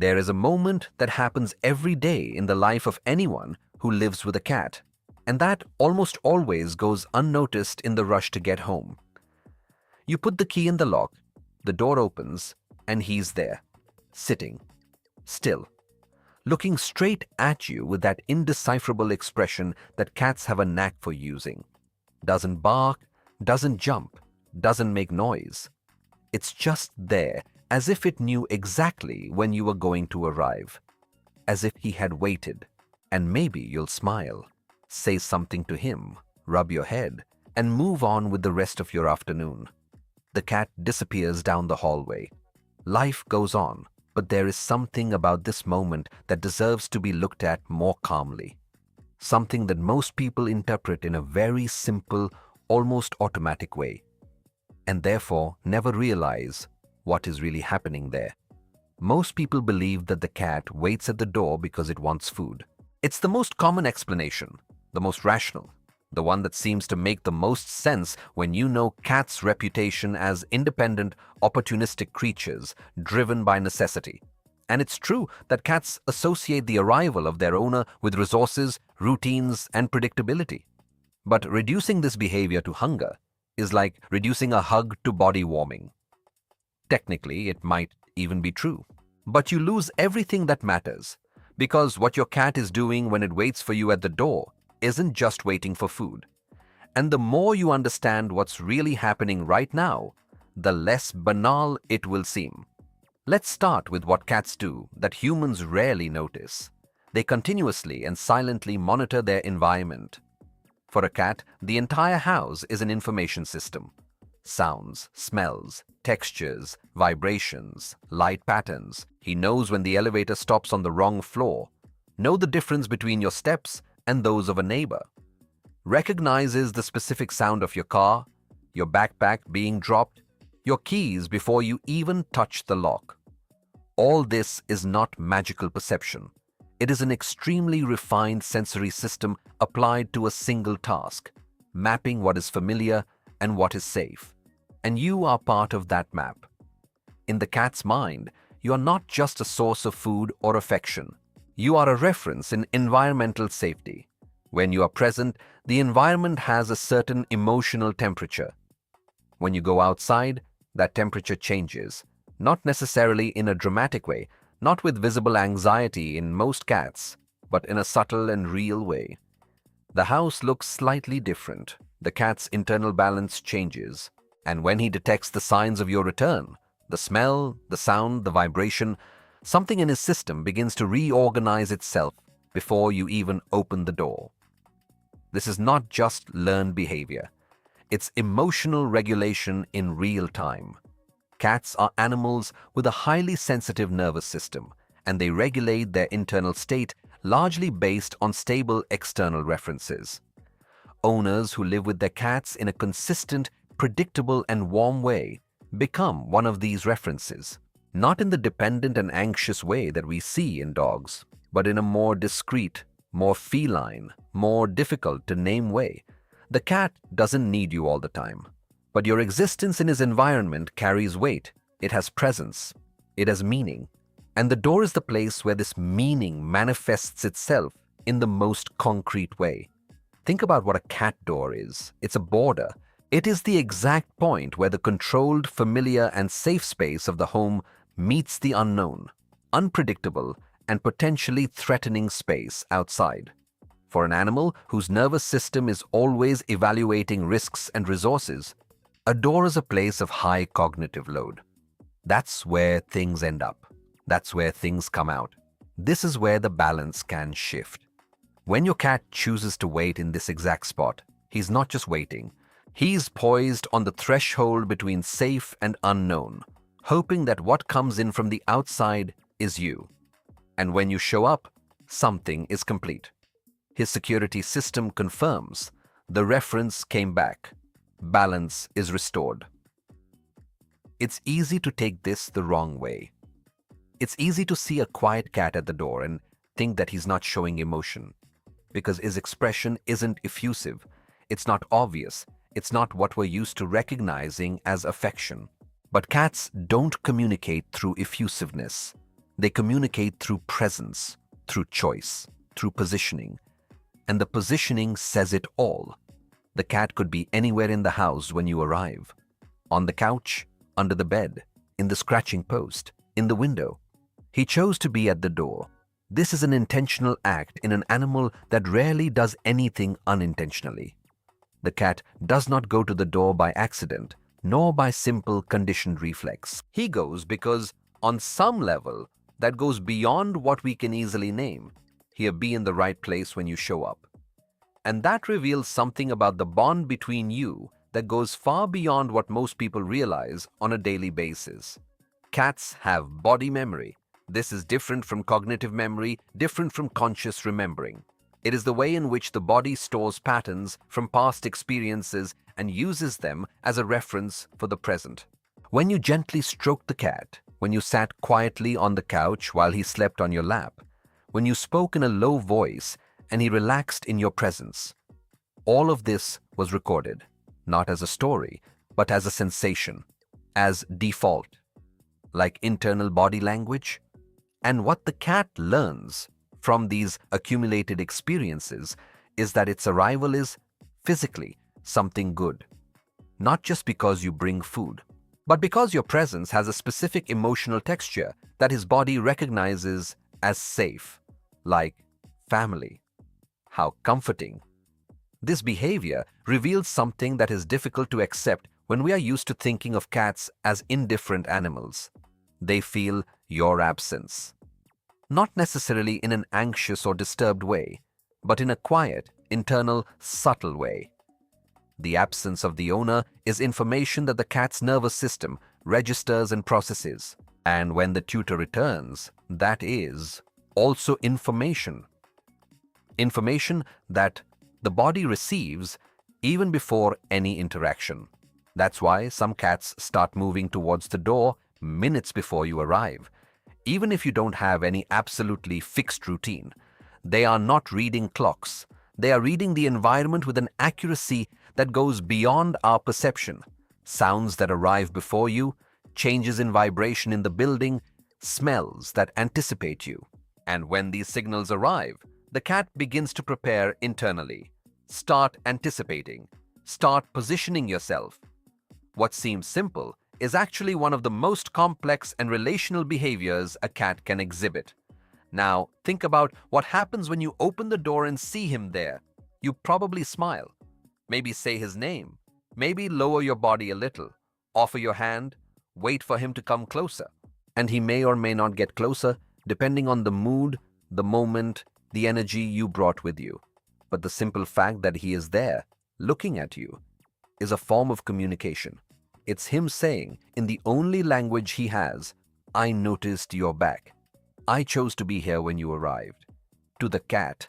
There is a moment that happens every day in the life of anyone who lives with a cat, and that almost always goes unnoticed in the rush to get home. You put the key in the lock, the door opens, and he's there, sitting, still, looking straight at you with that indecipherable expression that cats have a knack for using. Doesn't bark, doesn't jump, doesn't make noise. It's just there, as if it knew exactly when you were going to arrive, as if he had waited, and maybe you'll smile, say something to him, rub your head, and move on with the rest of your afternoon. The cat disappears down the hallway. Life goes on, but there is something about this moment that deserves to be looked at more calmly. Something that most people interpret in a very simple, almost automatic way, and therefore never realize what is really happening there. Most people believe that the cat waits at the door because it wants food. It's the most common explanation, the most rational, the one that seems to make the most sense when you know cats' reputation as independent, opportunistic creatures driven by necessity. And it's true that cats associate the arrival of their owner with resources, routines, and predictability. But reducing this behavior to hunger is like reducing a hug to body warming. Technically, it might even be true. But you lose everything that matters, because what your cat is doing when it waits for you at the door isn't just waiting for food. And the more you understand what's really happening right now, the less banal it will seem. Let's start with what cats do that humans rarely notice. They continuously and silently monitor their environment. For a cat, the entire house is an information system. Sounds, smells, textures, vibrations, light patterns. He knows when the elevator stops on the wrong floor. Know the difference between your steps and those of a neighbor. Recognizes the specific sound of your car, your backpack being dropped, your keys before you even touch the lock. All this is not magical perception. It is an extremely refined sensory system applied to a single task, mapping what is familiar and what is safe. And you are part of that map. In the cat's mind, you are not just a source of food or affection. You are a reference in environmental safety. When you are present, the environment has a certain emotional temperature. When you go outside, that temperature changes, not necessarily in a dramatic way, not with visible anxiety in most cats, but in a subtle and real way. The house looks slightly different. The cat's internal balance changes. And when he detects the signs of your return, the smell, the sound, the vibration, something in his system begins to reorganize itself before you even open the door. This is not just learned behavior. It's emotional regulation in real time. Cats are animals with a highly sensitive nervous system, and they regulate their internal state largely based on stable external references. Owners who live with their cats in a consistent, predictable, and warm way become one of these references, not in the dependent and anxious way that we see in dogs, but in a more discreet, more feline, more difficult to name way. The cat doesn't need you all the time, but your existence in his environment carries weight. It has presence, it has meaning, and the door is the place where this meaning manifests itself in the most concrete way. Think about what a cat door is. It's a border. It is the exact point where the controlled, familiar, and safe space of the home meets the unknown, unpredictable, and potentially threatening space outside. For an animal whose nervous system is always evaluating risks and resources, a door is a place of high cognitive load. That's where things end up. That's where things come out. This is where the balance can shift. When your cat chooses to wait in this exact spot, he's not just waiting. He's poised on the threshold between safe and unknown, hoping that what comes in from the outside is you. And when you show up, something is complete. His security system confirms the reference came back. Balance is restored. It's easy to take this the wrong way. It's easy to see a quiet cat at the door and think that he's not showing emotion, because his expression isn't effusive, it's not obvious, it's not what we're used to recognizing as affection. But cats don't communicate through effusiveness. They communicate through presence, through choice, through positioning. And the positioning says it all. The cat could be anywhere in the house when you arrive. On the couch, under the bed, in the scratching post, in the window. He chose to be at the door. This is an intentional act in an animal that rarely does anything unintentionally. The cat does not go to the door by accident, nor by simple conditioned reflex. He goes because, on some level, that goes beyond what we can easily name. He'll be in the right place when you show up. And that reveals something about the bond between you that goes far beyond what most people realize on a daily basis. Cats have body memory. This is different from cognitive memory, different from conscious remembering. It is the way in which the body stores patterns from past experiences and uses them as a reference for the present. When you gently stroked the cat, when you sat quietly on the couch while he slept on your lap, when you spoke in a low voice and he relaxed in your presence, all of this was recorded, not as a story, but as a sensation, as default, like internal body language. And what the cat learns from these accumulated experiences is that its arrival is, physically, something good. Not just because you bring food, but because your presence has a specific emotional texture that his body recognizes as safe, like family. How comforting. This behavior reveals something that is difficult to accept when we are used to thinking of cats as indifferent animals. They feel your absence. Not necessarily in an anxious or disturbed way, but in a quiet, internal, subtle way. The absence of the owner is information that the cat's nervous system registers and processes. And when the tutor returns, that is also information. Information that the body receives even before any interaction. That's why some cats start moving towards the door minutes before you arrive. Even if you don't have any absolutely fixed routine, they are not reading clocks. They are reading the environment with an accuracy that goes beyond our perception. Sounds that arrive before you, changes in vibration in the building, smells that anticipate you. And when these signals arrive, the cat begins to prepare internally. Start anticipating. Start positioning yourself. What seems simple is actually one of the most complex and relational behaviors a cat can exhibit. Now, think about what happens when you open the door and see him there. You probably smile. Maybe say his name. Maybe lower your body a little. Offer your hand. Wait for him to come closer. And he may or may not get closer, depending on the mood, the moment, the energy you brought with you. But the simple fact that he is there, looking at you, is a form of communication. It's him saying, in the only language he has, "I noticed you're back. I chose to be here when you arrived." To the cat,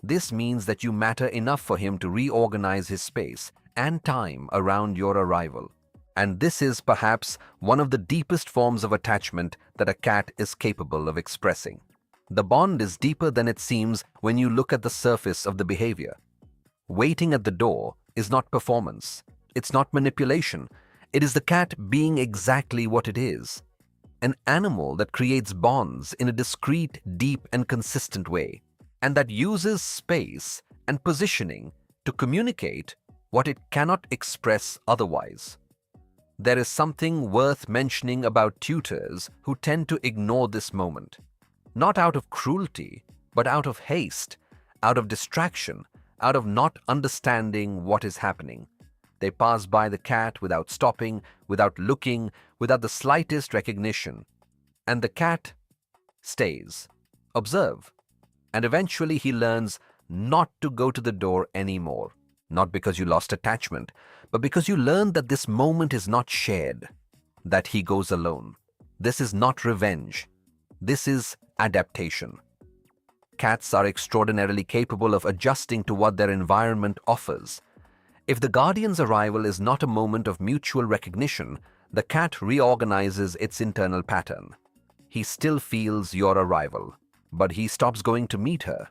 this means that you matter enough for him to reorganize his space and time around your arrival. And this is perhaps one of the deepest forms of attachment that a cat is capable of expressing. The bond is deeper than it seems when you look at the surface of the behavior. Waiting at the door is not performance. It's not manipulation. It is the cat being exactly what it is. An animal that creates bonds in a discreet, deep, and consistent way, and that uses space and positioning to communicate what it cannot express otherwise. There is something worth mentioning about tutors who tend to ignore this moment. Not out of cruelty, but out of haste, out of distraction, out of not understanding what is happening. They pass by the cat without stopping, without looking, without the slightest recognition. And the cat stays. Observe. And eventually he learns not to go to the door anymore. Not because you lost attachment, but because you learned that this moment is not shared, that he goes alone. This is not revenge. This is adaptation. Cats are extraordinarily capable of adjusting to what their environment offers. If the guardian's arrival is not a moment of mutual recognition, the cat reorganizes its internal pattern. He still feels your arrival, but he stops going to meet her.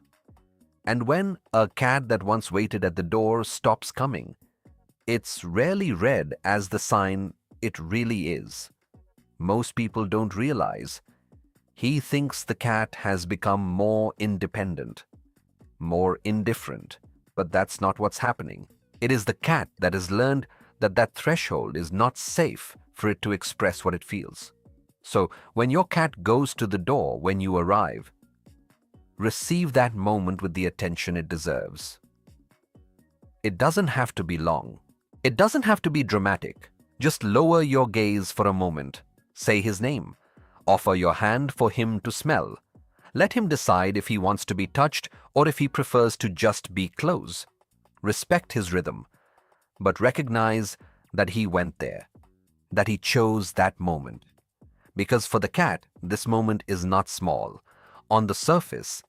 And when a cat that once waited at the door stops coming, it's rarely read as the sign it really is. Most people don't realize He thinks the cat has become more independent, more indifferent, but that's not what's happening. It is the cat that has learned that that threshold is not safe for it to express what it feels. So when your cat goes to the door when you arrive, receive that moment with the attention it deserves. It doesn't have to be long. It doesn't have to be dramatic. Just lower your gaze for a moment. Say his name. Offer your hand for him to smell. Let him decide if he wants to be touched or if he prefers to just be close. Respect his rhythm, but recognize that he went there, that he chose that moment. Because for the cat, this moment is not small. On the surface,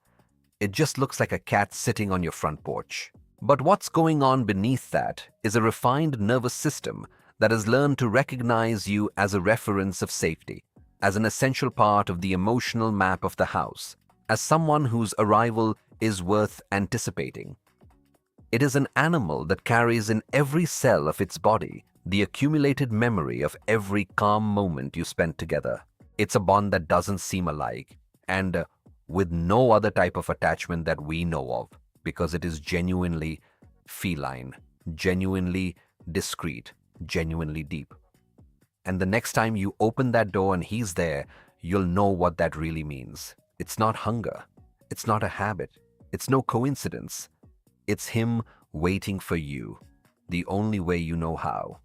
it just looks like a cat sitting on your front porch. But what's going on beneath that is a refined nervous system that has learned to recognize you as a reference of safety, as an essential part of the emotional map of the house, as someone whose arrival is worth anticipating. It is an animal that carries in every cell of its body the accumulated memory of every calm moment you spent together. It's a bond that doesn't seem alike, and with no other type of attachment that we know of, because it is genuinely feline, genuinely discreet, genuinely deep. And the next time you open that door and he's there, you'll know what that really means. It's not hunger. It's not a habit. It's no coincidence. It's him waiting for you, the only way you know how.